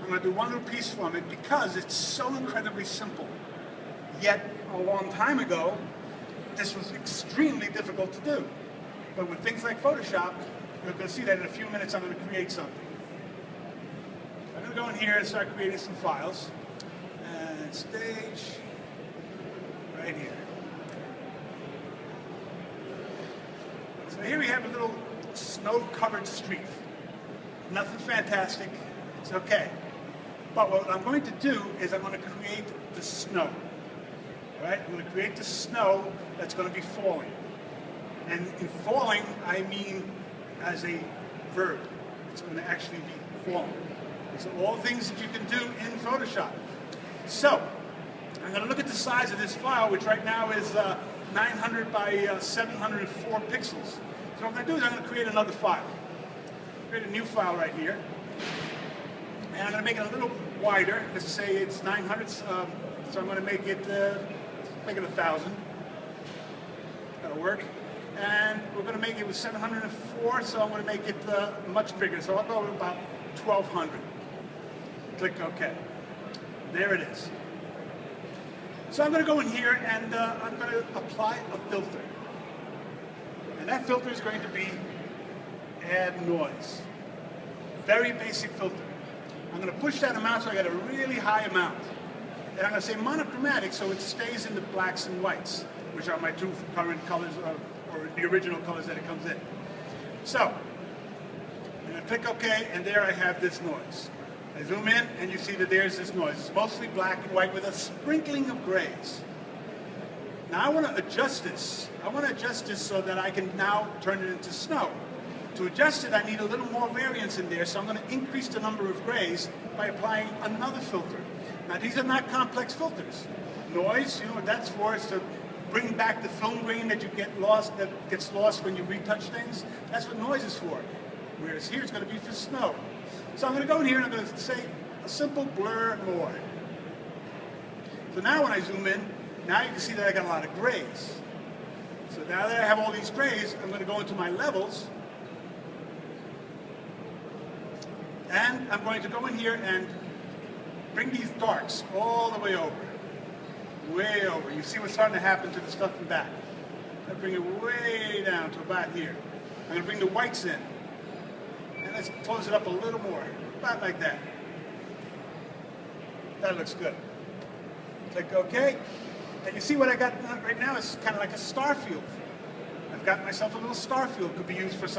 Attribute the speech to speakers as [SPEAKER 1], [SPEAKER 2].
[SPEAKER 1] I'm going to do one little piece from it because it's so incredibly simple. Yet, a long time ago, this was extremely difficult to do. But with things like Photoshop, you're going to see that in a few minutes I'm going to create something. I'm going to go in here and start creating some files. And stage, right here. So here we have a little snow-covered street. Nothing fantastic, it's okay. But what I'm going to do is I'm going to create the snow. All right? I'm going to create the snow that's going to be falling. And in falling, I mean as a verb. It's going to actually be falling. These are all things that you can do in Photoshop. So, I'm going to look at the size of this file, which right now is 900 by 704 pixels. So what I'm going to do is I'm going to create another file. Create a new file right here. And I'm going to make it a little wider. Let's say it's 900, so I'm going to make it 1,000. That'll work. And we're going to make it with 704, so I'm going to make it much bigger. So I'll go with about 1,200. Click OK. There it is. So I'm going to go in here and I'm going to apply a filter. And that filter is going to be add noise. Very basic filter. I'm going to push that amount so I get a really high amount. And I'm going to say monochromatic so it stays in the blacks and whites, which are my two current colors, or the original colors that it comes in. So, I'm going to click OK, and there I have this noise. I zoom in, and you see that there's this noise. It's mostly black and white with a sprinkling of grays. Now I want to adjust this. I want to adjust this so that I can now turn it into snow. To adjust it, I need a little more variance in there, so I'm going to increase the number of grays by applying another filter. Now these are not complex filters. Noise, you know what that's for, is to bring back the film grain that gets lost when you retouch things. That's what noise is for. Whereas here it's going to be for snow. So I'm going to go in here and I'm going to say a simple blur more. So now when I zoom in, now you can see that I got a lot of grays. So now that I have all these grays, I'm going to go into my levels. And I'm going to go in here and bring these darks all the way over. Way over. You see what's starting to happen to the stuff in back. I bring it way down to about here. I'm going to bring the whites in. And let's close it up a little more. About like that. That looks good. Click OK. And you see what I got right now is kind of like a star field. I've got myself a little star field. Could be used for some